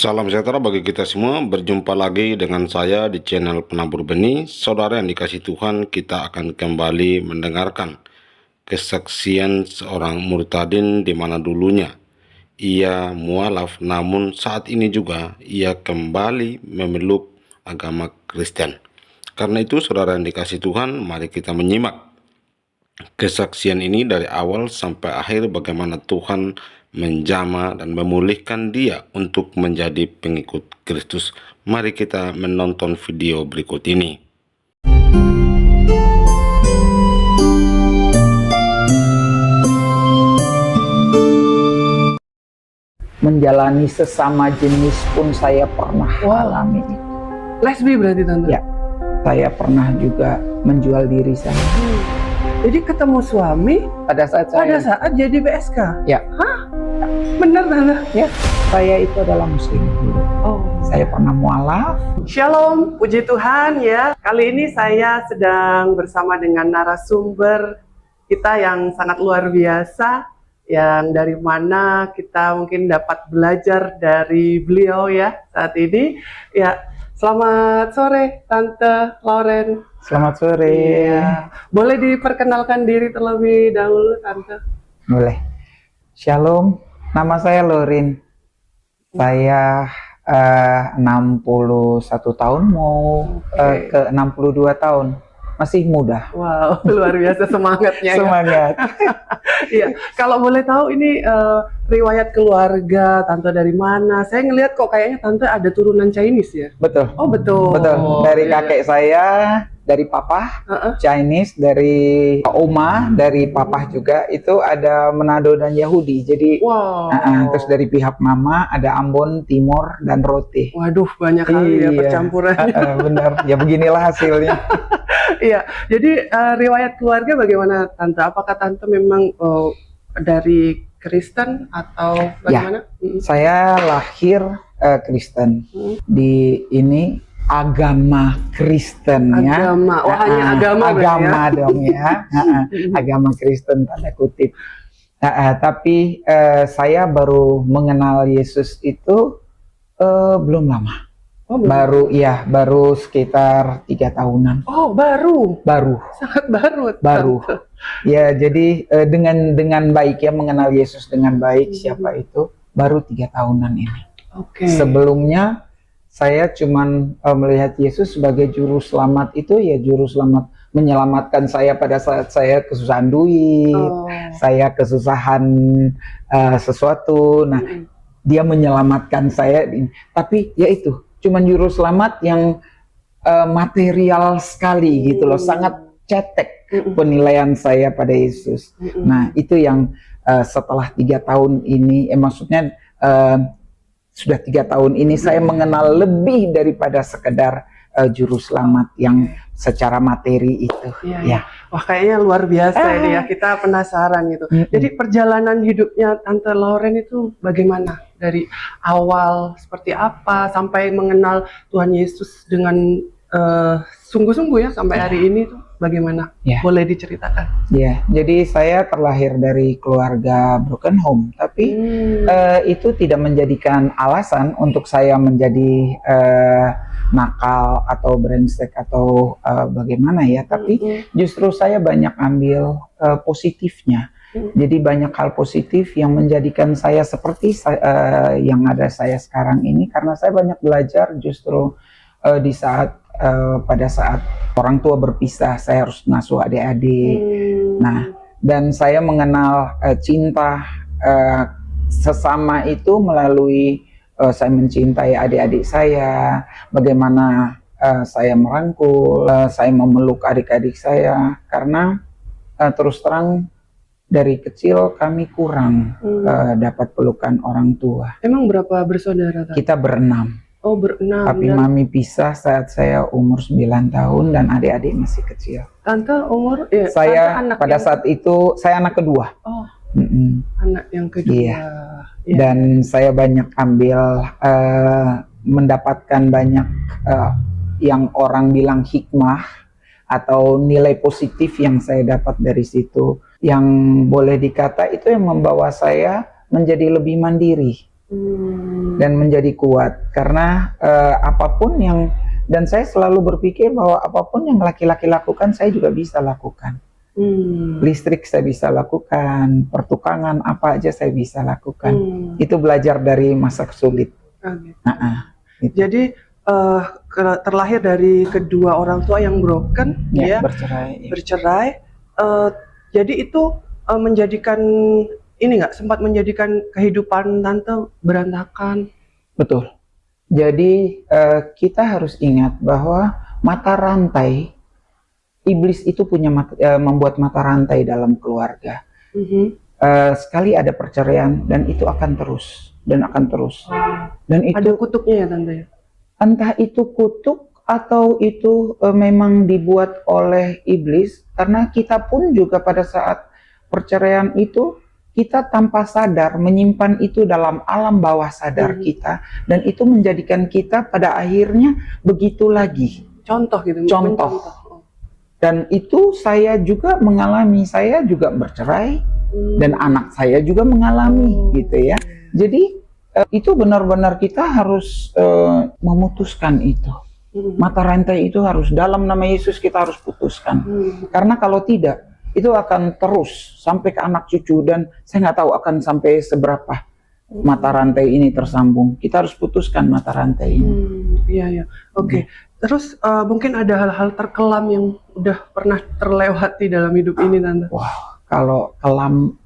Salam sejahtera bagi kita semua, berjumpa lagi dengan saya di channel Penabur Benih. Saudara yang dikasih Tuhan, kita akan kembali mendengarkan kesaksian seorang murtadin di mana dulunya ia mualaf, namun saat ini juga ia kembali memeluk agama Kristen. Karena itu saudara yang dikasih Tuhan, mari kita menyimak kesaksian ini dari awal sampai akhir, bagaimana Tuhan menjamah dan memulihkan dia untuk menjadi pengikut Kristus. Mari kita menonton video berikut ini. Menjalani sesama jenis pun saya pernah alami itu. Lesbi berarti tante? Ya, saya pernah juga menjual diri saya. Jadi ketemu suami Pada saat jadi BSK? Ya. Hah? Bener tante? Ya, saya itu adalah muslim dulu. Oh. Saya pernah mualaf. Shalom, puji Tuhan ya. Kali ini saya sedang bersama dengan narasumber kita yang sangat luar biasa, yang dari mana kita mungkin dapat belajar dari beliau ya saat ini. Ya, selamat sore Tante Lauren. Selamat sore. Iya. Boleh diperkenalkan diri terlebih dahulu Tante? Boleh. Shalom, nama saya Lauren. Saya 61 tahun, mau ke 62 tahun. Masih muda. Wow, luar biasa semangatnya. Semangat. Iya, kalau boleh tahu ini riwayat keluarga Tante dari mana? Saya ngelihat kok kayaknya Tante ada turunan Chinese ya? Betul. Oh betul. Betul. Dari iya. kakek saya, dari papa Chinese, dari oma, dari papa juga itu ada Manado dan Yahudi. Jadi terus dari pihak mama ada Ambon, Timor, dan Rote. Waduh, banyak kali ya percampurannya. Bener. Ya beginilah hasilnya. Iya. Jadi riwayat keluarga bagaimana Tante? Apakah Tante memang dari Kristen atau bagaimana? Ya, saya lahir Kristen di ini. Agama Kristen ya. Agama, hanya agama ya? Dong ya. Agama Kristen tanda kutip. Tapi saya baru mengenal Yesus itu belum lama. Oh, baru sekitar 3 tahunan. Oh, baru. Sangat baru. Ya, jadi dengan baik ya, mengenal Yesus dengan baik siapa itu baru 3 tahunan ini. Oke. Sebelumnya saya cuman melihat Yesus sebagai juru selamat itu ya, juru selamat menyelamatkan saya pada saat saya kesusahan duit, saya kesusahan sesuatu. Nah, dia menyelamatkan saya. Tapi ya itu, cuman juru selamat yang material sekali gitu loh, sangat cetek penilaian saya pada Yesus. Nah, itu yang setelah 3 tahun ini, maksudnya sudah 3 tahun ini saya mengenal lebih daripada sekedar juru selamat yang secara materi itu. Ya. Wah, kayaknya luar biasa ini ya, kita penasaran gitu. Jadi perjalanan hidupnya Tante Lauren itu bagaimana? Dari awal seperti apa sampai mengenal Tuhan Yesus dengan sungguh-sungguh ya sampai hari ini tuh bagaimana? Boleh diceritakan? Ya, jadi saya terlahir dari keluarga broken home, tapi itu tidak menjadikan alasan untuk saya menjadi nakal atau brengsek atau bagaimana ya. Tapi justru saya banyak ambil positifnya. Jadi banyak hal positif yang menjadikan saya seperti yang ada saya sekarang ini, karena saya banyak belajar justru di saat pada saat orang tua berpisah, saya harus ngasuh adik-adik. Nah, dan saya mengenal cinta sesama itu melalui saya mencintai adik-adik saya, bagaimana saya merangkul, saya memeluk adik-adik saya, karena terus terang dari kecil kami kurang dapat pelukan orang tua. Emang berapa bersaudara? Kita berenam. Oh, berenam. Tapi mami pisah saat saya umur 9 tahun dan adik-adik masih kecil. Tante umur? Saya tante pada saat itu saya anak kedua. Oh, anak yang kedua. Iya. Dan saya banyak ambil mendapatkan banyak yang orang bilang hikmah atau nilai positif yang saya dapat dari situ. Yang boleh dikata itu yang membawa saya menjadi lebih mandiri. dan menjadi kuat karena apapun yang, dan saya selalu berpikir bahwa apapun yang laki-laki lakukan saya juga bisa lakukan. Listrik saya bisa lakukan, pertukangan apa aja saya bisa lakukan. Itu belajar dari masa sulit. Gitu. Jadi terlahir dari kedua orang tua yang broken, ya, bercerai. Jadi itu menjadikan ini nggak, sempat menjadikan kehidupan tante berantakan. Betul. Jadi kita harus ingat bahwa mata rantai, iblis itu punya membuat mata rantai dalam keluarga. Sekali ada perceraian dan itu akan terus dan akan terus. Dan itu ada kutuknya ya tante? Entah itu kutuk atau itu memang dibuat oleh iblis, karena kita pun juga pada saat perceraian itu kita tanpa sadar menyimpan itu dalam alam bawah sadar kita, dan itu menjadikan kita pada akhirnya begitu lagi. Contoh gitu. Contoh. Dan itu saya juga mengalami, saya juga bercerai dan anak saya juga mengalami gitu ya. Jadi itu benar-benar kita harus memutuskan itu. Mata rantai itu harus dalam nama Yesus kita harus putuskan. Karena kalau tidak, itu akan terus sampai ke anak cucu, dan saya nggak tahu akan sampai seberapa mata rantai ini tersambung. Kita harus putuskan mata rantai ini. Iya. Oke. Terus mungkin ada hal-hal terkelam yang udah pernah terlewati dalam hidup ini, tante? Wah, kalau kelam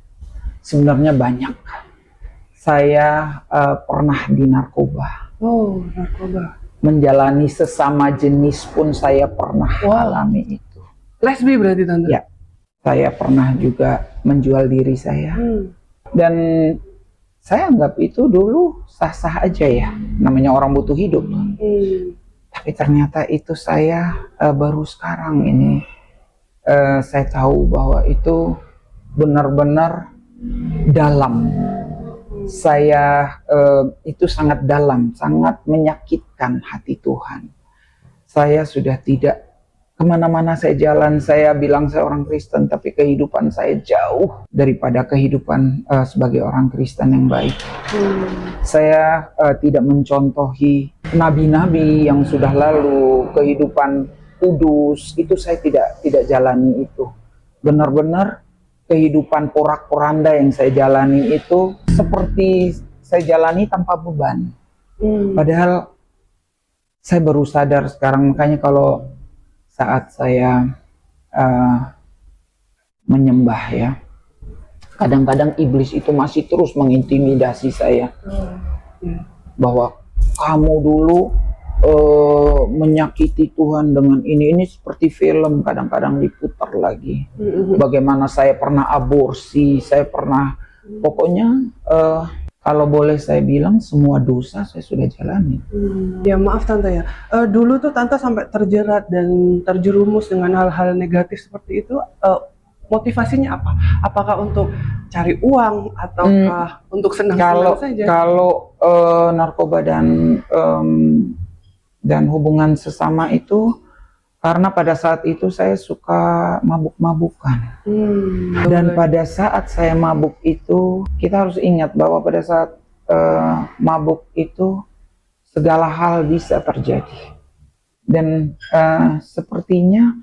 sebenarnya banyak. Saya pernah di narkoba. Oh, narkoba. Menjalani sesama jenis pun saya pernah alami itu. Lesbi berarti, tante? Ya. Saya pernah juga menjual diri saya. Dan saya anggap itu dulu sah-sah aja ya. Namanya orang butuh hidup. Tapi ternyata itu saya baru sekarang ini saya tahu bahwa itu benar-benar dalam. Saya itu sangat dalam, sangat menyakitkan hati Tuhan. Saya sudah tidak kemana-mana saya jalan, saya bilang saya orang Kristen, tapi kehidupan saya jauh daripada kehidupan sebagai orang Kristen yang baik. Saya tidak mencontohi nabi-nabi yang sudah lalu, kehidupan kudus, itu saya tidak jalani itu. Benar-benar kehidupan porak-poranda yang saya jalani itu seperti saya jalani tanpa beban. Padahal saya baru sadar sekarang, makanya kalau saat saya menyembah ya, kadang-kadang iblis itu masih terus mengintimidasi saya bahwa kamu dulu menyakiti Tuhan dengan ini seperti film kadang-kadang diputar lagi. Bagaimana saya pernah aborsi, saya pernah, pokoknya kalau boleh saya bilang semua dosa saya sudah jalani. Ya maaf tante ya, dulu tuh tante sampai terjerat dan terjerumus dengan hal-hal negatif seperti itu. Motivasinya apa? Apakah untuk cari uang ataukah untuk senang-senang saja? Kalau narkoba dan hubungan sesama itu karena pada saat itu saya suka mabuk-mabukan. Dan pada saat saya mabuk itu, kita harus ingat bahwa pada saat mabuk itu segala hal bisa terjadi. Dan sepertinya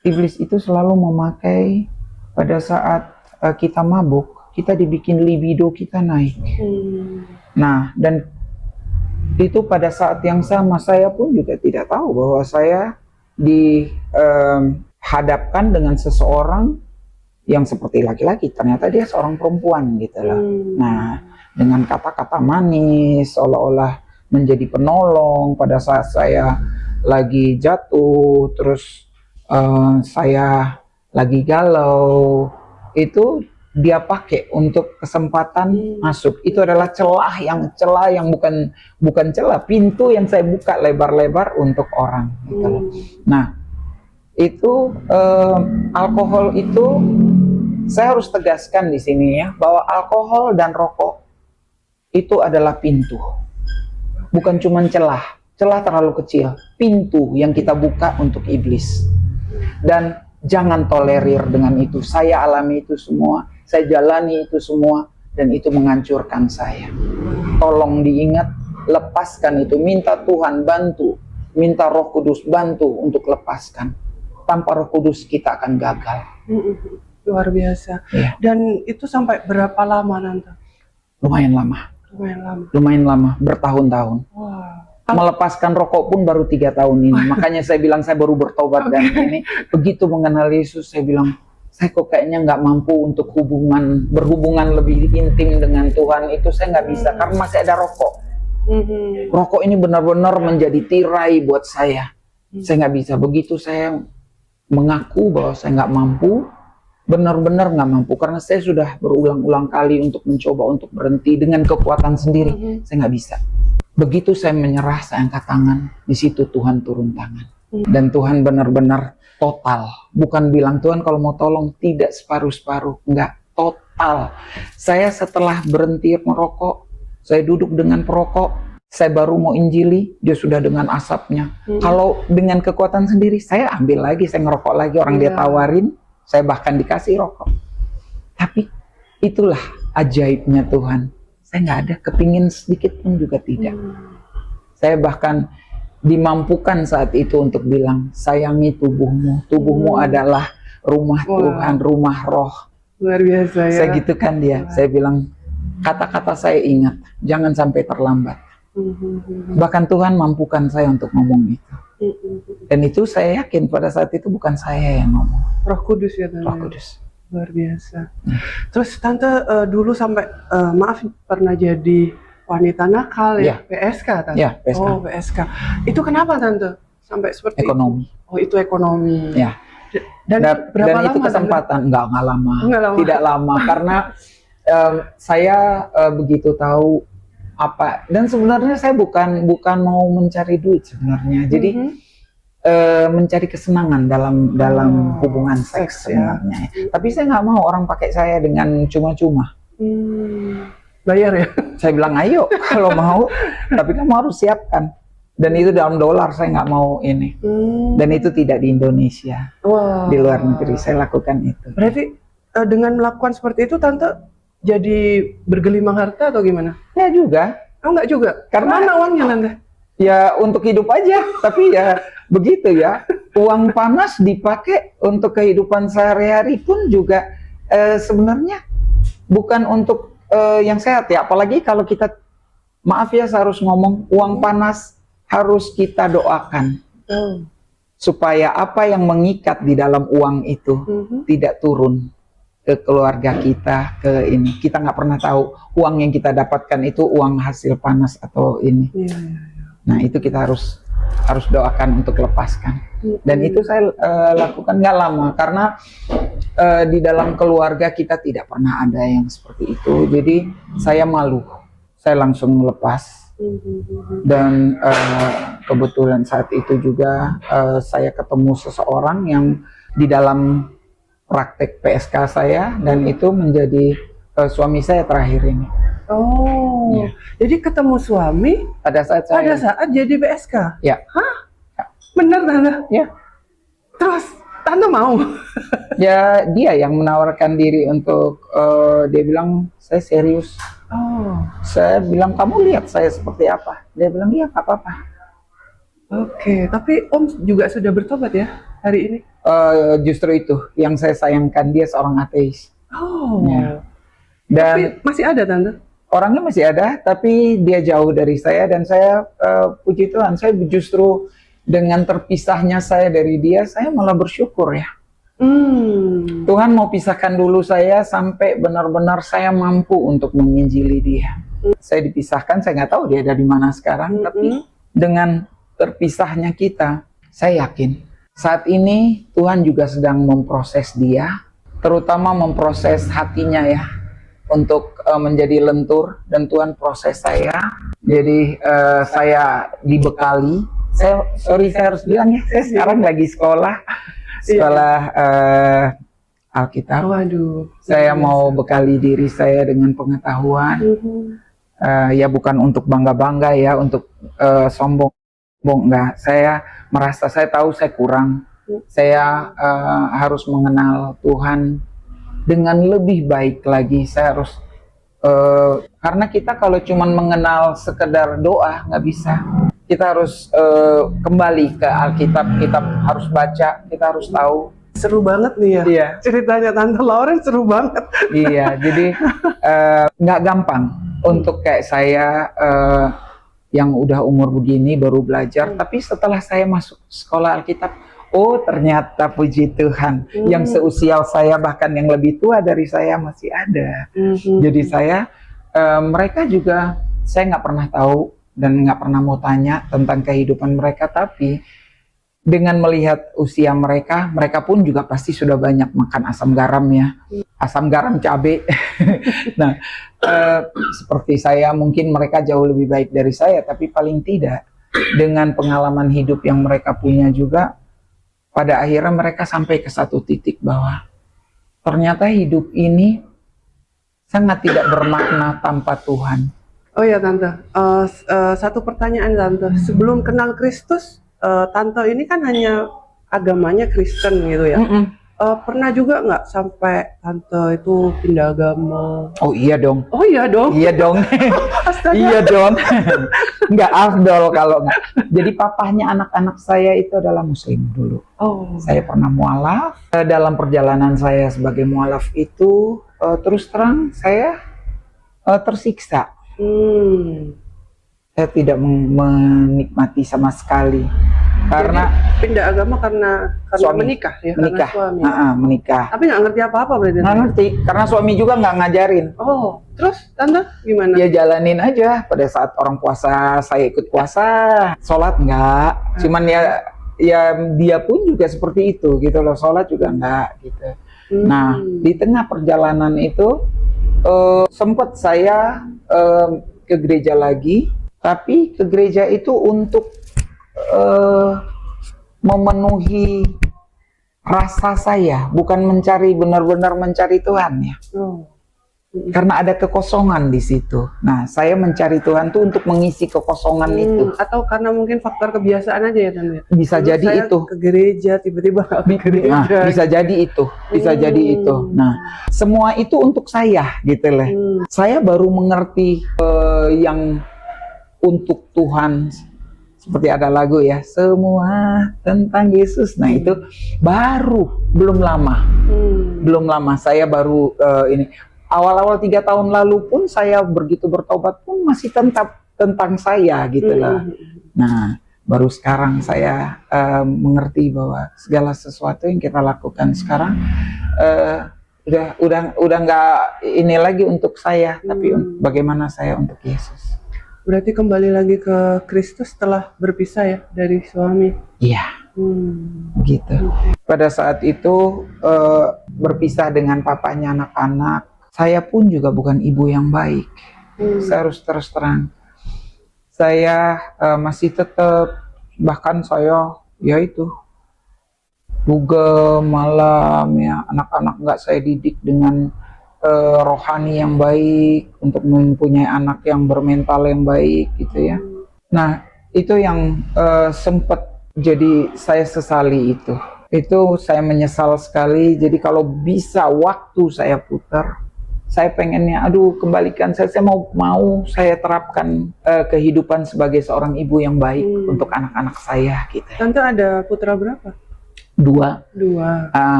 iblis itu selalu memakai pada saat kita mabuk, kita dibikin libido kita naik. Nah, dan itu pada saat yang sama saya pun juga tidak tahu bahwa saya dihadapkan dengan seseorang yang seperti laki-laki, ternyata dia seorang perempuan gitu loh. Nah, dengan kata-kata manis, seolah-olah menjadi penolong pada saat saya lagi jatuh, terus saya lagi galau, itu dia pakai untuk kesempatan masuk. Itu adalah celah yang bukan celah, pintu yang saya buka lebar-lebar untuk orang gitu. Nah, itu alkohol itu saya harus tegaskan di sini ya, bahwa alkohol dan rokok itu adalah pintu, bukan cuma celah terlalu kecil, pintu yang kita buka untuk iblis. Dan jangan tolerir dengan itu. Saya alami itu semua, saya jalani itu semua, dan itu menghancurkan saya. tolong diingat, lepaskan itu. Minta Tuhan bantu, minta Roh Kudus bantu untuk lepaskan. Tanpa Roh Kudus kita akan gagal. Luar biasa. Iya. Dan itu sampai berapa lama nanti? Lumayan lama. Lumayan lama, bertahun-tahun. Wah. Melepaskan rokok pun baru 3 tahun ini. Makanya saya bilang saya baru bertobat. Dan ini begitu mengenal Yesus, saya bilang saya kok kayaknya nggak mampu untuk berhubungan lebih intim dengan Tuhan. Itu saya nggak bisa karena masih ada rokok. Rokok ini benar-benar menjadi tirai buat saya. Saya nggak bisa. Begitu saya mengaku bahwa saya nggak mampu, benar-benar nggak mampu, karena saya sudah berulang-ulang kali untuk mencoba untuk berhenti dengan kekuatan sendiri. Saya nggak bisa. Begitu saya menyerah, saya angkat tangan, di situ Tuhan turun tangan. Dan Tuhan benar-benar total. Bukan bilang Tuhan kalau mau tolong, tidak separuh-separuh, enggak, total. Saya setelah berhenti merokok, saya duduk dengan perokok, saya baru mau injili, dia sudah dengan asapnya. Kalau dengan kekuatan sendiri, saya ambil lagi, saya ngerokok lagi, orang dia tawarin, saya bahkan dikasih rokok. Tapi itulah ajaibnya Tuhan. Saya nggak ada kepingin sedikit pun juga tidak. Saya bahkan dimampukan saat itu untuk bilang, sayangi tubuhmu. Tubuhmu adalah rumah Tuhan, rumah roh. Luar biasa ya. Saya gitu kan dia. Saya bilang, kata-kata saya ingat, jangan sampai terlambat. Bahkan Tuhan mampukan saya untuk ngomong itu. Dan itu saya yakin pada saat itu bukan saya yang ngomong. Roh Kudus ya Tante. Roh Kudus. Luar biasa. Terus Tante dulu sampai maaf pernah jadi wanita nakal ya, PSK Tante. Ya, PSK. Oh, PSK. Itu kenapa Tante sampai seperti ekonomi. itu? Oh, itu ekonomi. Ya. Dan berapa lama itu kesempatan? Enggak lama. Enggak lama. Tidak lama karena saya begitu tahu apa, dan sebenarnya saya bukan mau mencari duit sebenarnya. Jadi mencari kesenangan dalam hubungan seks sebenarnya. Tapi saya nggak mau orang pakai saya dengan cuma-cuma. Bayar ya? Saya bilang ayo kalau mau, tapi kamu harus siapkan. Dan itu dalam dolar, saya nggak mau ini. Dan itu tidak di Indonesia, di luar negeri saya lakukan itu. Berarti dengan melakukan seperti itu Tante jadi bergelimang harta atau gimana? Ya juga. Oh enggak juga? Karena mana uangnya Tante? Ya untuk hidup aja, tapi ya begitu ya. Uang panas dipakai untuk kehidupan sehari-hari pun juga sebenarnya bukan untuk yang sehat ya. Apalagi kalau kita, maaf ya saya harus ngomong, uang panas harus kita doakan. Supaya apa yang mengikat di dalam uang itu tidak turun ke keluarga kita, ke ini. Kita nggak pernah tahu uang yang kita dapatkan itu uang hasil panas atau ini. Nah itu kita harus doakan untuk lepaskan. Dan itu saya lakukan nggak lama karena di dalam keluarga kita tidak pernah ada yang seperti itu. Jadi saya malu, saya langsung lepas. Dan kebetulan saat itu juga saya ketemu seseorang yang di dalam praktek PSK saya, dan itu menjadi suami saya terakhir ini. Oh, ya. Jadi ketemu suami pada saat jadi PSK? Ya. Hah? Bener Tante? Ya. Terus Tante mau? Ya dia yang menawarkan diri untuk, dia bilang saya serius. Saya bilang kamu lihat saya seperti apa? Dia bilang iya nggak apa-apa. Oke, tapi Om juga sudah bertobat ya hari ini? Justru itu yang saya sayangkan, dia seorang ateis. Ya. Dan tapi masih ada Tante? Orangnya masih ada, tapi dia jauh dari saya, dan saya puji Tuhan, saya justru dengan terpisahnya saya dari dia, saya malah bersyukur ya. Tuhan mau pisahkan dulu saya sampai benar-benar saya mampu untuk menginjili dia. Saya dipisahkan, saya nggak tahu dia ada di mana sekarang, tapi dengan terpisahnya kita, saya yakin saat ini Tuhan juga sedang memproses dia, terutama memproses hatinya ya, untuk menjadi lentur, dan Tuhan proses saya. Jadi saya dibekali. Saya harus bilang ya, saya sekarang lagi sekolah Alkitab. Waduh. Saya mau bekali diri saya dengan pengetahuan. Ya bukan untuk bangga-bangga ya, untuk sombong enggak. Saya merasa, saya tahu saya kurang. Saya harus mengenal Tuhan dengan lebih baik lagi. Saya harus Karena kita kalau cuman mengenal sekedar doa nggak bisa. Kita harus kembali ke Alkitab, kita harus baca, kita harus tahu. Seru banget nih ya. Iya. Ceritanya Tante Lauren seru banget. Iya, jadi nggak gampang untuk kayak saya yang udah umur begini baru belajar. Tapi setelah saya masuk sekolah Alkitab, oh ternyata puji Tuhan, yang seusia saya bahkan yang lebih tua dari saya masih ada. Jadi mereka juga, saya nggak pernah tahu dan nggak pernah mau tanya tentang kehidupan mereka, tapi dengan melihat usia mereka, mereka pun juga pasti sudah banyak makan asam garam ya, asam garam cabai. Nah, seperti saya, mungkin mereka jauh lebih baik dari saya, tapi paling tidak dengan pengalaman hidup yang mereka punya juga, pada akhirnya mereka sampai ke satu titik bahwa ternyata hidup ini sangat tidak bermakna tanpa Tuhan. Oh ya Tante, satu pertanyaan Tante, sebelum kenal Kristus, Tante ini kan hanya agamanya Kristen gitu ya. Pernah juga nggak sampai Tante itu pindah agama? Oh iya dong. Oh iya dong. Iya dong. Iya dong. Nggak afdol kalau nggak. Jadi papahnya anak-anak saya itu adalah Muslim dulu. Oh. Saya pernah mualaf. Dalam perjalanan saya sebagai mualaf itu, terus terang saya tersiksa. Saya tidak menikmati sama sekali. Karena jadi, pindah agama karena suami menikah ya, menikah. Karena suami. Menikah. Tapi nggak ngerti apa-apa berarti. Nggak ngerti, karena suami juga nggak ngajarin. Oh, terus Tante gimana? Ya jalanin aja. Pada saat orang puasa, saya ikut puasa. Sholat nggak. Cuman ya dia pun juga seperti itu gitu loh. Sholat juga nggak gitu. Nah, di tengah perjalanan itu sempat saya ke gereja lagi, tapi ke gereja itu untuk memenuhi rasa saya, bukan benar-benar mencari Tuhan ya. Karena ada kekosongan di situ. Nah, saya mencari Tuhan tuh untuk mengisi kekosongan itu. Atau karena mungkin faktor kebiasaan aja ya Tante. Bisa Lalu jadi saya itu. Ke gereja tiba-tiba ke gereja. Nah, bisa jadi itu, bisa jadi itu. Nah, semua itu untuk saya gitu loh. Saya baru mengerti yang untuk Tuhan. Seperti ada lagu ya, semua tentang Yesus. Nah itu belum lama saya baru ini. Awal-awal 3 tahun lalu pun saya begitu bertobat pun masih tentang saya gitu lah. Nah baru sekarang saya mengerti bahwa segala sesuatu yang kita lakukan sekarang udah nggak ini lagi untuk saya, tapi bagaimana saya untuk Yesus. Berarti kembali lagi ke Kristus setelah berpisah ya dari suami. Iya, begitu. Pada saat itu berpisah dengan papanya anak-anak, saya pun juga bukan ibu yang baik. Saya harus terus terang. Saya masih tetap, bahkan saya ya itu juga malam ya, anak-anak nggak saya didik dengan rohani yang baik untuk mempunyai anak yang bermental yang baik gitu ya. Nah itu yang sempat jadi saya sesali itu. Itu saya menyesal sekali. Jadi kalau bisa waktu saya putar, saya pengennya kembalikan saya mau saya terapkan kehidupan sebagai seorang ibu yang baik untuk anak-anak saya gitu. Tante ada putra berapa? Dua.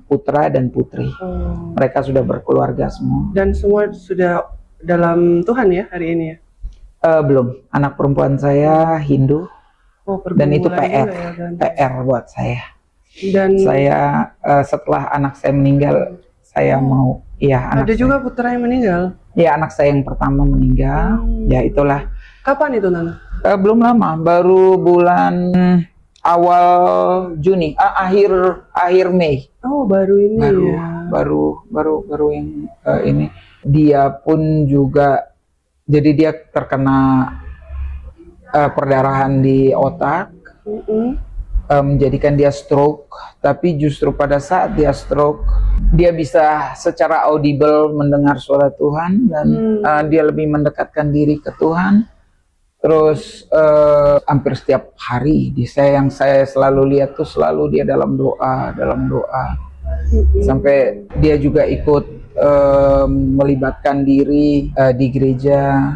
Putra dan putri. Mereka sudah berkeluarga semua. Dan semua sudah dalam Tuhan ya hari ini ya? Belum. Anak perempuan saya Hindu. Dan itu PR. Ya, PR buat saya. Dan saya setelah anak saya meninggal, saya mau ada juga putra yang meninggal? Ya, anak saya yang pertama meninggal. Ya itulah. Kapan itu Nana? Belum lama, baru bulan awal Juni, akhir Mei. Oh, baru ini ya. Baru yang ini. Dia pun juga, jadi dia terkena perdarahan di otak, menjadikan dia stroke. Tapi justru pada saat dia stroke, dia bisa secara audible mendengar suara Tuhan dan dia lebih mendekatkan diri ke Tuhan. Terus hampir setiap hari yang saya selalu lihat tuh selalu dia dalam doa. Sampai dia juga ikut melibatkan diri di gereja.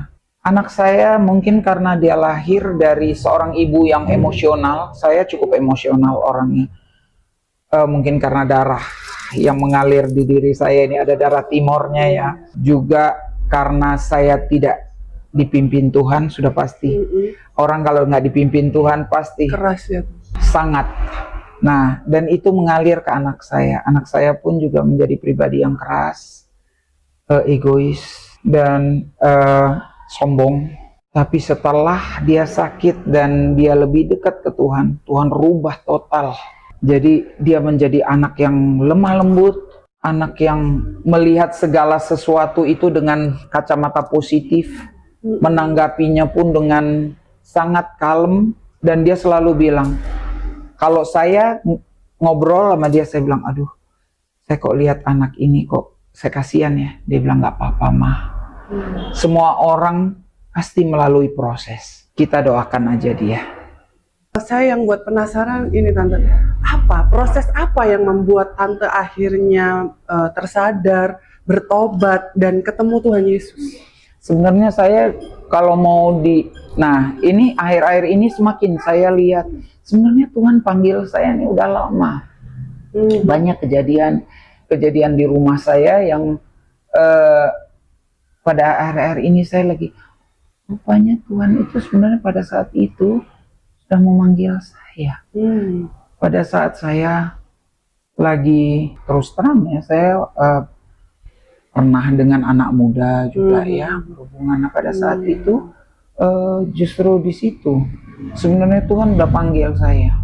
Anak saya mungkin karena dia lahir dari seorang ibu yang emosional, saya cukup emosional orangnya. Mungkin karena darah yang mengalir di diri saya ini ada darah timornya ya. Juga karena saya tidak dipimpin Tuhan, sudah pasti. Orang kalau nggak dipimpin Tuhan pasti Keras ya. sangat. Nah, dan itu mengalir ke anak saya. Anak saya pun juga menjadi pribadi yang keras, egois, dan sombong. Tapi setelah dia sakit dan dia lebih dekat ke Tuhan, Tuhan rubah total. Jadi dia menjadi anak yang lemah lembut, anak yang melihat segala sesuatu itu dengan kacamata positif, menanggapinya pun dengan sangat kalem, dan dia selalu bilang, kalau saya ngobrol sama dia, saya bilang, aduh, saya kok lihat anak ini kok, saya kasihan ya. Dia bilang, nggak apa-apa mah. Semua orang pasti melalui proses. Kita doakan aja dia. Saya yang buat penasaran ini Tante, proses apa yang membuat Tante akhirnya tersadar, bertobat, dan ketemu Tuhan Yesus? Sebenarnya saya kalau mau nah ini akhir-akhir ini semakin saya lihat, sebenarnya Tuhan panggil saya ini udah lama. Banyak kejadian di rumah saya yang pada akhir-akhir ini saya lagi, rupanya Tuhan itu sebenarnya pada saat itu sudah memanggil saya. Pada saat saya lagi, terus terang ya, saya pernah dengan anak muda juga ya berhubungan. Pada saat itu justru di situ sebenarnya Tuhan udah panggil saya.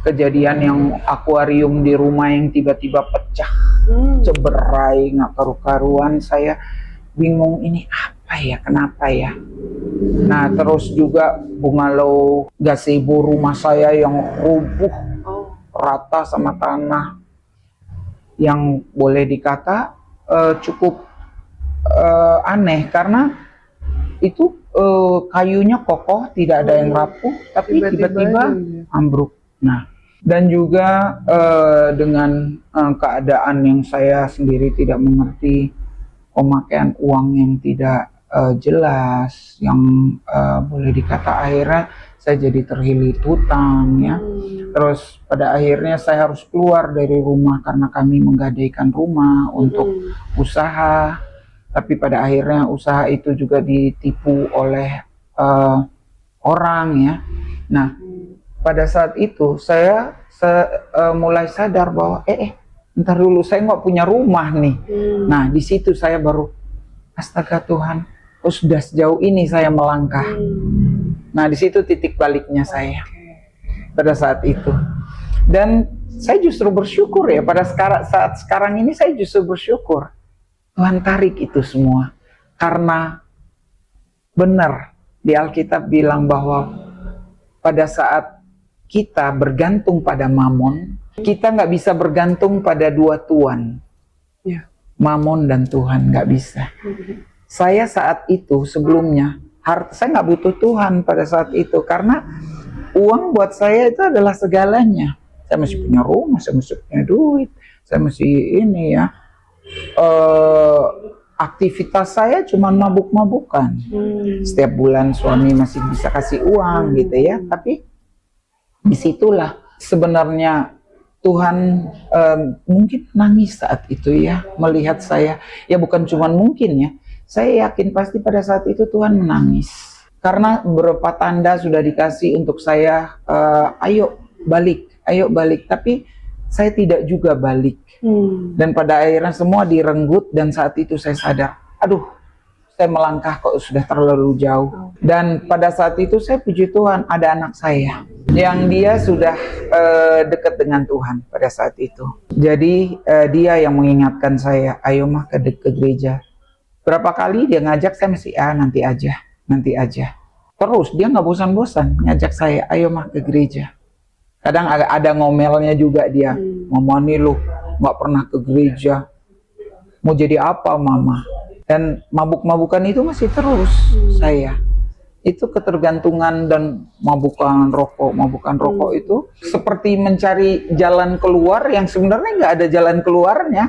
Kejadian yang akuarium di rumah yang tiba-tiba pecah, ceberai, nggak karu-karuan, saya bingung ini apa ya, kenapa ya. Nah, terus juga bungalow gazebo rumah saya yang rubuh rata sama tanah, yang boleh dikata cukup aneh karena itu kayunya kokoh, tidak ada yang rapuh, tapi tiba-tiba ambruk. Nah, dan juga dengan keadaan yang saya sendiri tidak mengerti, pemakaian uang yang tidak jelas, yang boleh dikata akhirnya saya jadi terlilit hutang ya. Terus pada akhirnya saya harus keluar dari rumah karena kami menggadaikan rumah untuk usaha. Tapi pada akhirnya usaha itu juga ditipu oleh orang ya. Nah, pada saat itu saya mulai sadar bahwa ntar dulu saya nggak punya rumah nih. Nah, di situ saya baru, astaga Tuhan, sudah sejauh ini saya melangkah. Nah, di situ titik baliknya saya pada saat itu. Dan saya justru bersyukur ya, pada saat sekarang ini saya justru bersyukur Tuhan tarik itu semua. Karena benar di Alkitab bilang bahwa pada saat kita bergantung pada mamon, kita nggak bisa bergantung pada dua tuan, mamon dan Tuhan, nggak bisa. Saya saat itu sebelumnya, saya nggak butuh Tuhan pada saat itu, karena uang buat saya itu adalah segalanya. Saya masih punya rumah, saya masih punya duit, saya masih ini ya. Aktivitas saya cuma mabuk-mabukan. Setiap bulan suami masih bisa kasih uang gitu ya. Tapi disitulah sebenarnya Tuhan mungkin nangis saat itu ya, melihat saya. Ya bukan cuma mungkin ya, saya yakin pasti pada saat itu Tuhan menangis. Karena beberapa tanda sudah dikasih untuk saya, ayo balik. Tapi saya tidak juga balik. Dan pada akhirnya semua direnggut, dan saat itu saya sadar, aduh, saya melangkah kok sudah terlalu jauh. Dan pada saat itu saya puji Tuhan, ada anak saya yang dia sudah dekat dengan Tuhan pada saat itu. Jadi dia yang mengingatkan saya, ayo mah ke gereja. Berapa kali dia ngajak, saya masih nanti aja. Terus dia nggak bosan-bosan ngajak saya, ayo mah ke gereja. Kadang ada ngomelnya juga dia, mama nih lu nggak pernah ke gereja, mau jadi apa mama? Dan mabuk-mabukan itu masih terus saya. Itu ketergantungan dan mabukan rokok itu seperti mencari jalan keluar yang sebenarnya nggak ada jalan keluarnya.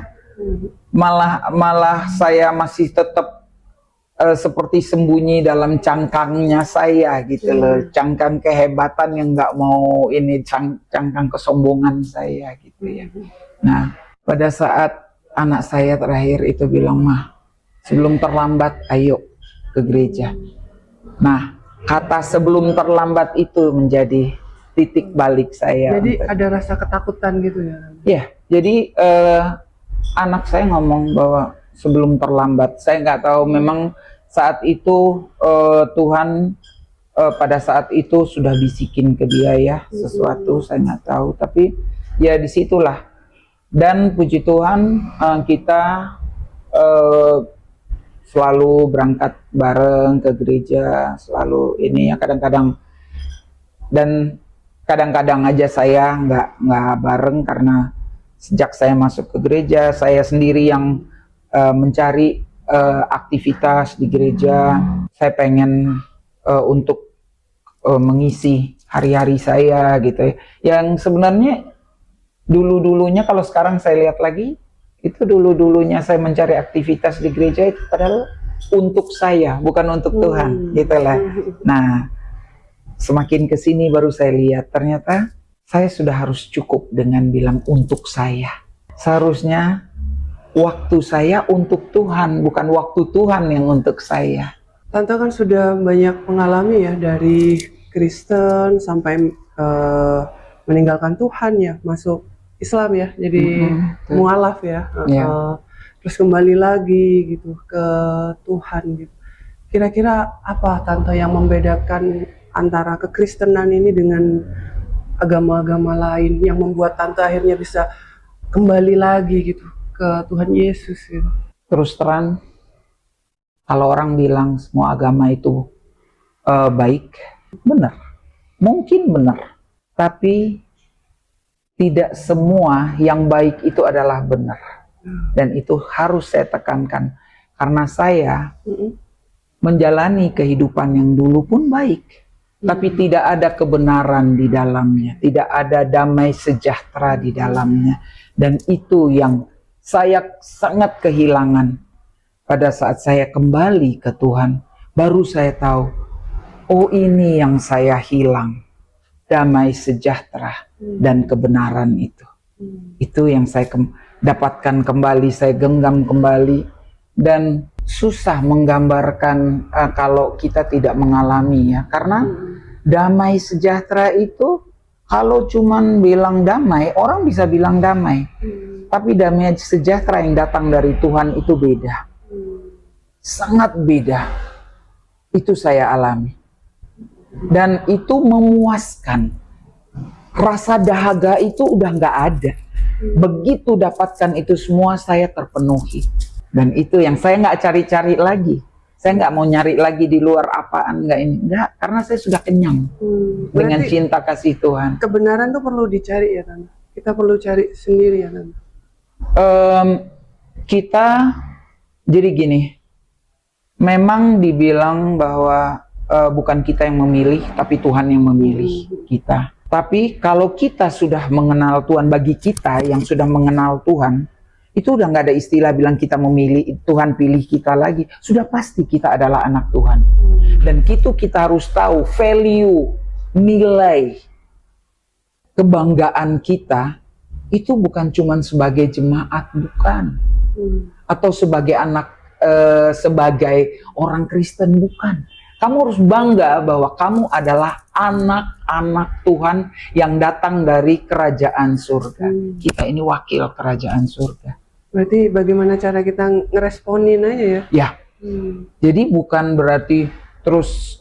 Malah saya masih tetap seperti sembunyi dalam cangkangnya saya gitu loh, cangkang kehebatan yang nggak mau ini, cangkang kesombongan saya gitu ya. Nah, pada saat anak saya terakhir itu bilang, "Mah, sebelum terlambat ayo ke gereja." Nah, kata sebelum terlambat itu menjadi titik balik saya. Jadi ada rasa ketakutan gitu ya? Ya, jadi anak saya ngomong bahwa sebelum terlambat. Saya nggak tahu, memang saat itu Tuhan pada saat itu sudah bisikin ke dia ya sesuatu, saya nggak tahu. Tapi ya disitulah. Dan puji Tuhan kita selalu berangkat bareng ke gereja, selalu ini ya, kadang-kadang. Dan kadang-kadang aja saya nggak bareng karena sejak saya masuk ke gereja, saya sendiri yang mencari aktivitas di gereja. Saya pengen untuk mengisi hari-hari saya gitu ya. Yang sebenarnya dulu-dulunya, kalau sekarang saya lihat lagi, itu dulu-dulunya saya mencari aktivitas di gereja itu padahal untuk saya, bukan untuk Tuhan gitu lah. Nah, semakin kesini baru saya lihat ternyata saya sudah harus cukup dengan bilang untuk saya. Seharusnya waktu saya untuk Tuhan, bukan waktu Tuhan yang untuk saya. Tante kan sudah banyak mengalami ya, dari Kristen sampai meninggalkan Tuhan ya, masuk Islam ya, jadi mualaf ya. Terus kembali lagi gitu ke Tuhan gitu. Kira-kira apa Tante yang membedakan antara kekristenan ini dengan agama-agama lain yang membuat Tante akhirnya bisa kembali lagi gitu ke Tuhan Yesus gitu? Terus terang, kalau orang bilang semua agama itu baik, benar, mungkin benar, tapi tidak semua yang baik itu adalah benar. Dan itu harus saya tekankan, karena saya menjalani kehidupan yang dulu pun baik, tapi tidak ada kebenaran di dalamnya, tidak ada damai sejahtera di dalamnya. Dan itu yang saya sangat kehilangan. Pada saat saya kembali ke Tuhan, baru saya tahu, oh ini yang saya hilang, damai sejahtera dan kebenaran itu. Itu yang saya dapatkan kembali, saya genggam kembali. Dan susah menggambarkan kalau kita tidak mengalami ya, karena damai sejahtera itu kalau cuman bilang damai, orang bisa bilang damai, tapi damai sejahtera yang datang dari Tuhan itu beda, sangat beda. Itu saya alami dan itu memuaskan. Rasa dahaga itu udah nggak ada. Begitu dapatkan itu semua, saya terpenuhi. Dan itu yang saya nggak cari-cari lagi. Saya nggak mau nyari lagi di luar apaan, nggak ini. Nggak, karena saya sudah kenyang dengan cinta kasih Tuhan. Kebenaran tuh perlu dicari ya Tante? Kita perlu cari sendiri ya Tante? Kita, jadi gini, memang dibilang bahwa bukan kita yang memilih, tapi Tuhan yang memilih kita. Tapi kalau kita sudah mengenal Tuhan, bagi kita yang sudah mengenal Tuhan, itu udah nggak ada istilah bilang kita memilih, Tuhan pilih kita lagi. Sudah pasti kita adalah anak Tuhan. Dan itu kita harus tahu value, nilai, kebanggaan kita, itu bukan cuma sebagai jemaat, bukan. Atau sebagai anak, sebagai orang Kristen, bukan. Kamu harus bangga bahwa kamu adalah anak-anak Tuhan yang datang dari kerajaan surga. Kita ini wakil kerajaan surga. Berarti bagaimana cara kita ngeresponin aja ya? Ya. Jadi bukan berarti terus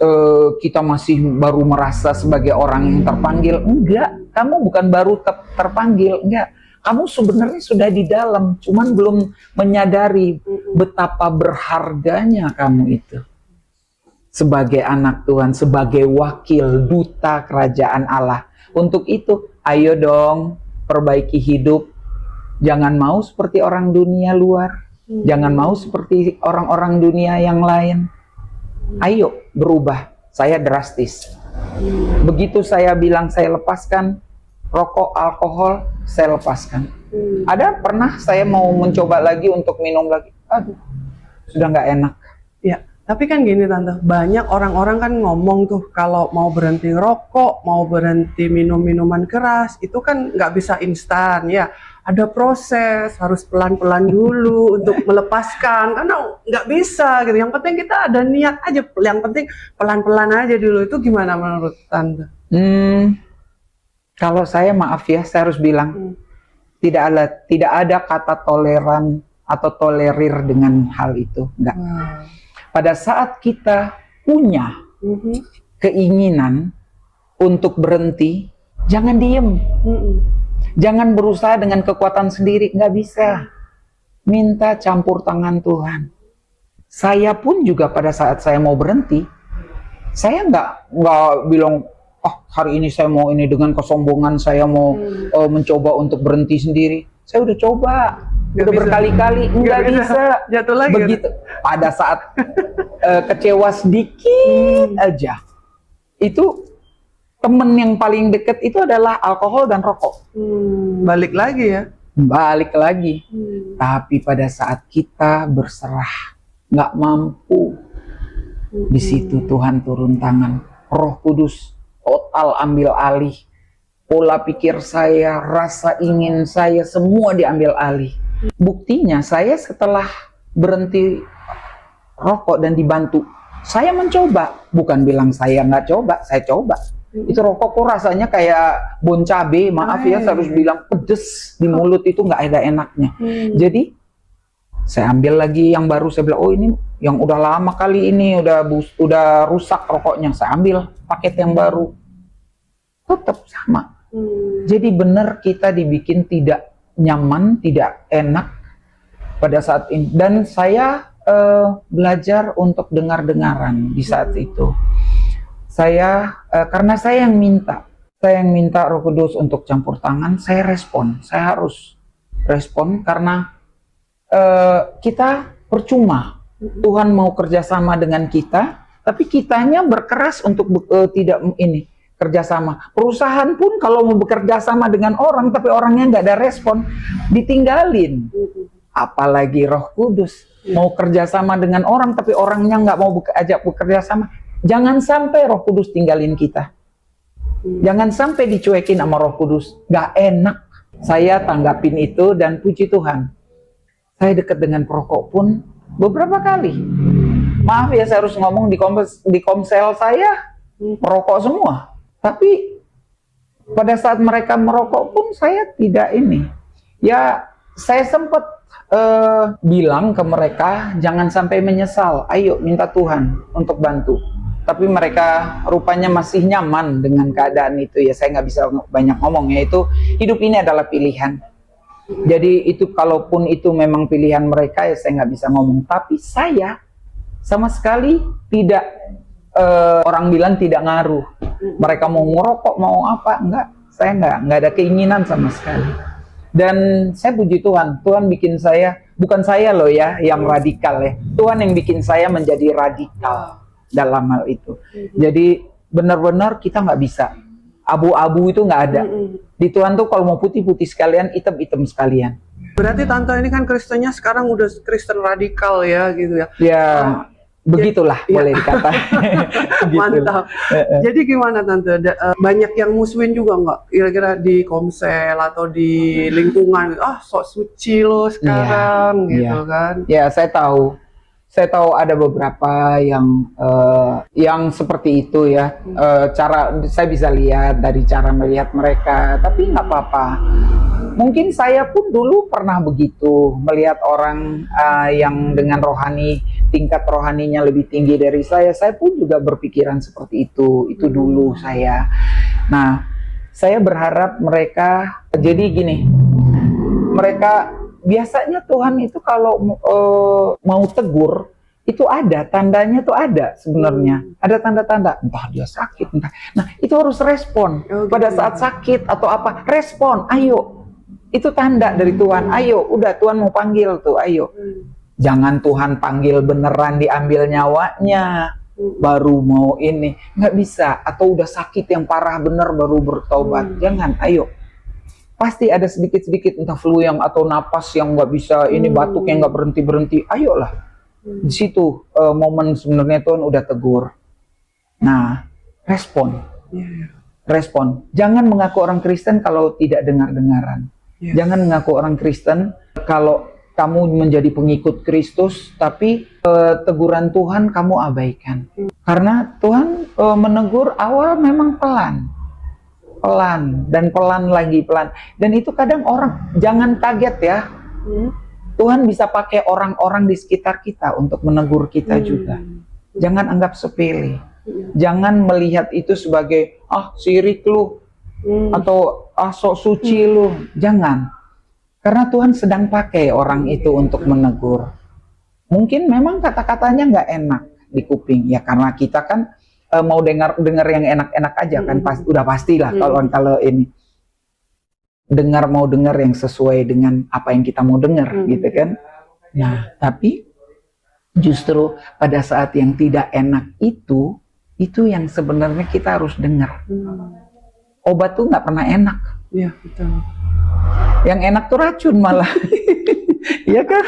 kita masih baru merasa sebagai orang yang terpanggil. Enggak, kamu bukan baru terpanggil. Enggak, kamu sebenarnya sudah di dalam, cuman belum menyadari betapa berharganya kamu itu. Sebagai anak Tuhan, sebagai wakil duta kerajaan Allah. Untuk itu, ayo dong perbaiki hidup. Jangan mau seperti orang dunia luar. Jangan mau seperti orang-orang dunia yang lain. Ayo berubah. Saya drastis. Begitu saya bilang saya lepaskan, rokok, alkohol, saya lepaskan. Ada pernah saya mau mencoba lagi untuk minum lagi, aduh, sudah nggak enak. Ya, tapi kan gini Tante, banyak orang-orang kan ngomong tuh kalau mau berhenti rokok, mau berhenti minum minuman keras, itu kan nggak bisa instan ya. Ada proses, harus pelan-pelan dulu untuk melepaskan, karena nggak bisa gitu. Yang penting kita ada niat aja, yang penting pelan-pelan aja dulu. Itu gimana menurut Tante? Kalau saya maaf ya, saya harus bilang tidak ada kata toleran atau tolerir dengan hal itu, enggak. Pada saat kita punya keinginan untuk berhenti, jangan diem. Jangan berusaha dengan kekuatan sendiri, nggak bisa. Minta campur tangan Tuhan. Saya pun juga pada saat saya mau berhenti, saya nggak bilang, oh hari ini saya mau ini, dengan kesombongan saya mau mencoba untuk berhenti sendiri. Saya udah coba, udah berkali-kali, nggak bisa. Jatuh lagi. Begitu. Pada saat kecewa sedikit aja, itu temen yang paling deket itu adalah alkohol dan rokok. Balik lagi ya. Balik lagi. Tapi pada saat kita berserah, nggak mampu, di situ Tuhan turun tangan. Roh Kudus total ambil alih. Pola pikir saya, rasa ingin saya, semua diambil alih. Buktinya saya setelah berhenti rokok dan dibantu, saya mencoba. Bukan bilang saya nggak coba, saya coba. Itu rokok kok rasanya kayak bon cabe, maaf ya, saya harus bilang pedes di mulut, itu nggak ada enaknya. Jadi saya ambil lagi yang baru, saya bilang, oh ini yang udah lama kali ini, udah rusak rokoknya, saya ambil paket yang baru, tetap sama. Jadi benar kita dibikin tidak nyaman, tidak enak pada saat ini. Dan saya belajar untuk dengar-dengaran di saat itu. Karena saya yang minta Roh Kudus untuk campur tangan, saya respon. Saya harus respon karena kita percuma. Tuhan mau kerjasama dengan kita, tapi kitanya berkeras untuk tidak kerjasama. Perusahaan pun kalau mau bekerja sama dengan orang, tapi orangnya nggak ada respon, ditinggalin. Apalagi Roh Kudus mau kerjasama dengan orang, tapi orangnya nggak mau ajak bekerja sama. Jangan sampai Roh Kudus tinggalin kita. Jangan sampai dicuekin sama Roh Kudus. Gak enak. Saya tanggapin itu dan puji Tuhan, saya dekat dengan perokok pun beberapa kali. Maaf ya, saya harus ngomong di komsel saya merokok semua. Tapi pada saat mereka merokok pun saya tidak ini. Ya, saya sempat bilang ke mereka, jangan sampai menyesal. Ayo minta Tuhan untuk bantu. Tapi mereka rupanya masih nyaman dengan keadaan itu. Ya saya nggak bisa banyak ngomong, ya itu hidup ini adalah pilihan. Jadi itu kalaupun itu memang pilihan mereka, ya saya nggak bisa ngomong. Tapi saya sama sekali tidak, orang bilang tidak ngaruh. Mereka mau ngerokok mau apa, enggak. Saya nggak ada keinginan sama sekali. Dan saya puji Tuhan, Tuhan bikin saya, bukan saya loh ya yang radikal ya. Tuhan yang bikin saya menjadi radikal dalam hal itu. Jadi benar-benar kita nggak bisa abu-abu, itu nggak ada. Di Tuhan tuh kalau mau putih-putih sekalian, hitam-hitam sekalian. Berarti Tante ini kan Kristennya sekarang udah Kristen radikal ya gitu ya. Ya begitulah ya, boleh dikata. Mantap. Jadi gimana Tante? Banyak yang musuhin juga nggak? Kira-kira di komsel atau di lingkungan, sok suci lo sekarang gitu kan? Ya saya tahu. Saya tahu ada beberapa yang seperti itu ya. Cara saya bisa lihat dari cara melihat mereka, tapi nggak apa-apa. Mungkin saya pun dulu pernah begitu, melihat orang yang dengan tingkat rohaninya lebih tinggi dari saya pun juga berpikiran seperti itu dulu saya. Nah, saya berharap mereka, jadi gini, mereka biasanya Tuhan itu kalau mau tegur, itu ada tandanya, tuh ada sebenarnya, ada tanda-tanda, entah dia sakit, entah. Nah, itu harus respon. Pada saat sakit atau apa, respon, ayo. Itu tanda dari Tuhan, ayo, udah Tuhan mau panggil tuh, ayo. Jangan Tuhan panggil beneran diambil nyawanya, baru mau ini, nggak bisa. Atau udah sakit yang parah bener baru bertobat, jangan, ayo. pasti ada sedikit-sedikit entah flu yang atau napas yang nggak bisa, ini batuk yang nggak berhenti-berhenti. Ayolah, di situ momen sebenarnya Tuhan udah tegur. Nah, respon. Respon. Jangan mengaku orang Kristen kalau tidak dengar-dengaran. Jangan mengaku orang Kristen kalau kamu menjadi pengikut Kristus, tapi teguran Tuhan kamu abaikan. Karena Tuhan menegur awal memang pelan. Pelan, dan pelan lagi, pelan. Dan itu kadang orang, jangan kaget ya. Tuhan bisa pakai orang-orang di sekitar kita untuk menegur kita juga. Jangan anggap sepele. Jangan melihat itu sebagai, sirik lu, atau sok suci lu. Jangan. Karena Tuhan sedang pakai orang itu untuk menegur. Mungkin memang kata-katanya nggak enak di kuping. Ya karena kita kan mau dengar yang enak-enak aja kan, udah pastilah kalau ini mau dengar yang sesuai dengan apa yang kita mau dengar gitu kan. Nah, tapi justru pada saat yang tidak enak itu yang sebenarnya kita harus dengar. Obat tuh nggak pernah enak. Iya, betul. Yang enak tuh racun malah. Iya kan?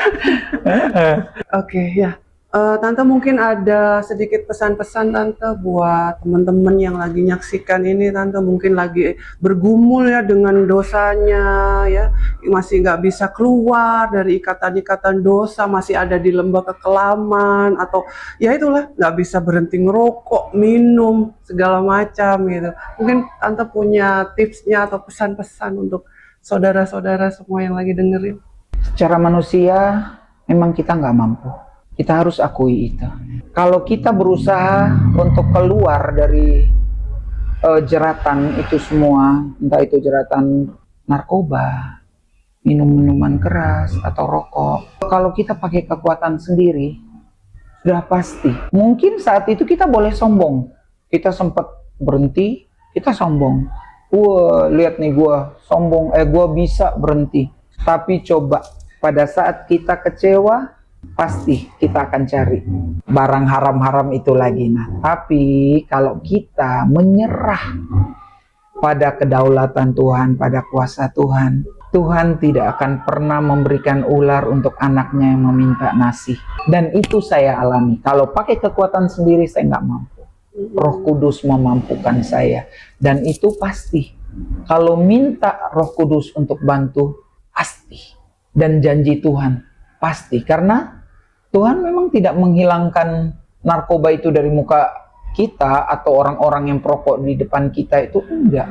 Oke, ya. Tante mungkin ada sedikit pesan-pesan Tante buat teman-teman yang lagi nyaksikan ini. Tante mungkin lagi bergumul ya dengan dosanya, ya masih nggak bisa keluar dari ikatan-ikatan dosa, masih ada di lembah kekelaman, atau ya itulah nggak bisa berhenti ngerokok, minum segala macam gitu. Mungkin Tante punya tipsnya atau pesan-pesan untuk saudara-saudara semua yang lagi dengerin. Secara manusia memang kita nggak mampu. Kita harus akui itu. Kalau kita berusaha untuk keluar dari jeratan itu semua, entah itu jeratan narkoba, minum-minuman keras, atau rokok. Kalau kita pakai kekuatan sendiri, sudah pasti. Mungkin saat itu kita boleh sombong. Kita sempat berhenti, kita sombong. Wah, lihat nih gua sombong, gua bisa berhenti. Tapi coba pada saat kita kecewa, pasti kita akan cari barang haram-haram itu lagi. Nah, tapi kalau kita menyerah pada kedaulatan Tuhan, pada kuasa Tuhan, Tuhan tidak akan pernah memberikan ular untuk anaknya yang meminta nasi. Dan itu saya alami. Kalau pakai kekuatan sendiri saya nggak mampu. Roh Kudus memampukan saya. Dan itu pasti. Kalau minta Roh Kudus untuk bantu, pasti. Dan janji Tuhan pasti, karena Tuhan memang tidak menghilangkan narkoba itu dari muka kita atau orang-orang yang perokok di depan kita, itu enggak.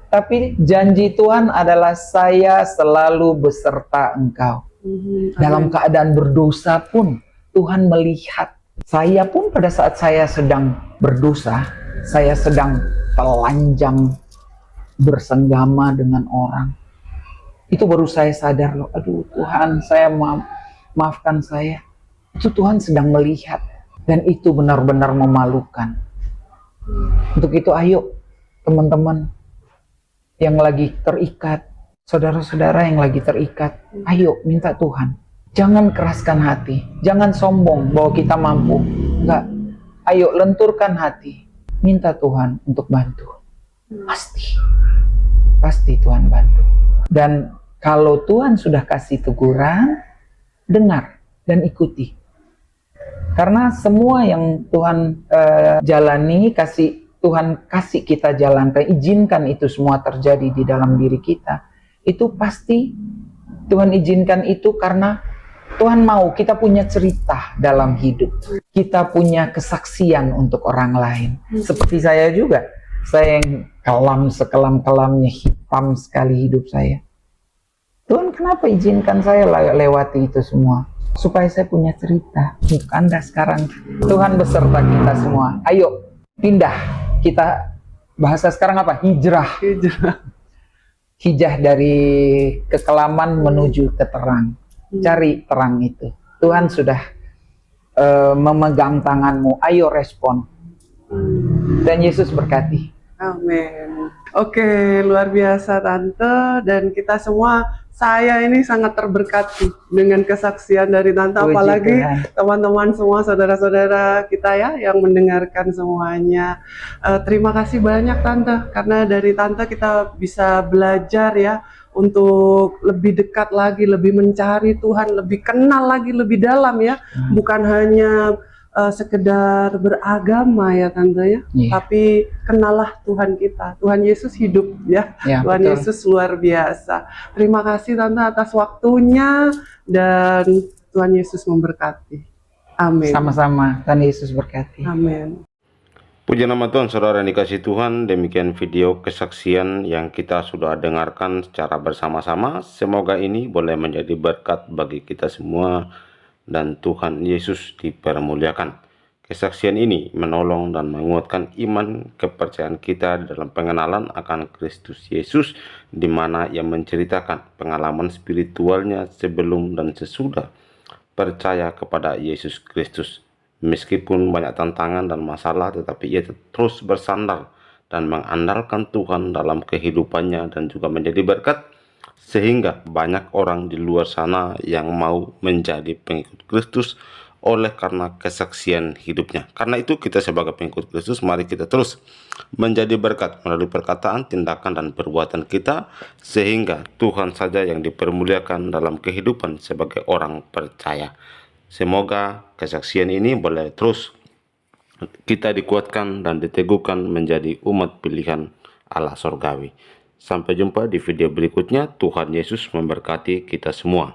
Tapi janji Tuhan adalah saya selalu beserta engkau. Dalam keadaan berdosa pun Tuhan melihat. Saya pun pada saat saya sedang berdosa, saya sedang telanjang bersenggama dengan orang, itu baru saya sadar loh, aduh Tuhan, saya maafkan saya. Itu Tuhan sedang melihat, dan itu benar-benar memalukan. Untuk itu ayo teman-teman yang lagi terikat, saudara-saudara yang lagi terikat, ayo minta Tuhan. Jangan keraskan hati, jangan sombong bahwa kita mampu. Enggak, ayo lenturkan hati, minta Tuhan untuk bantu. Pasti Tuhan bantu. Dan kalau Tuhan sudah kasih teguran, dengar dan ikuti. Karena semua yang Tuhan jalani, Tuhan kasih kita jalankan, izinkan itu semua terjadi di dalam diri kita. Itu pasti Tuhan izinkan itu karena Tuhan mau kita punya cerita dalam hidup. Kita punya kesaksian untuk orang lain. Seperti saya juga. Saya yang kelam sekelam-kelamnya, hitam sekali hidup saya. Tuhan kenapa izinkan saya lewati itu semua? Supaya saya punya cerita untuk Anda sekarang. Tuhan beserta kita semua. Ayo pindah. Kita bahasa sekarang apa? Hijrah. Hijrah dari kekelaman menuju ke terang. Cari terang itu. Tuhan sudah memegang tanganmu. Ayo respon. Dan Yesus berkati. Amin. Oke, luar biasa Tante, dan kita semua, saya ini sangat terberkati dengan kesaksian dari Tante, apalagi teman-teman semua, saudara-saudara kita ya yang mendengarkan semuanya. Terima kasih banyak Tante, karena dari Tante kita bisa belajar ya untuk lebih dekat lagi, lebih mencari Tuhan, lebih kenal lagi, lebih dalam ya. Bukan hanya sekedar beragama ya Tante ya, tapi kenallah Tuhan kita. Tuhan Yesus hidup ya, Tuhan betul. Yesus luar biasa. Terima kasih Tante atas waktunya, dan Tuhan Yesus memberkati. Amin. Sama-sama, Tuhan Yesus berkati. Amin. Puji nama Tuhan, saudara yang dikasih Tuhan. Demikian video kesaksian yang kita sudah dengarkan secara bersama-sama. Semoga ini boleh menjadi berkat bagi kita semua dan Tuhan Yesus dipermuliakan. Kesaksian ini menolong dan menguatkan iman kepercayaan kita dalam pengenalan akan Kristus Yesus, di mana ia menceritakan pengalaman spiritualnya sebelum dan sesudah percaya kepada Yesus Kristus. Meskipun banyak tantangan dan masalah, tetapi ia terus bersandar dan mengandalkan Tuhan dalam kehidupannya dan juga menjadi berkat, sehingga banyak orang di luar sana yang mau menjadi pengikut Kristus oleh karena kesaksian hidupnya. Karena itu kita sebagai pengikut Kristus, mari kita terus menjadi berkat melalui perkataan, tindakan, dan perbuatan kita, sehingga Tuhan saja yang dipermuliakan dalam kehidupan sebagai orang percaya. Semoga kesaksian ini boleh terus kita dikuatkan dan diteguhkan menjadi umat pilihan Allah Sorgawi. Sampai jumpa di video berikutnya. Tuhan Yesus memberkati kita semua.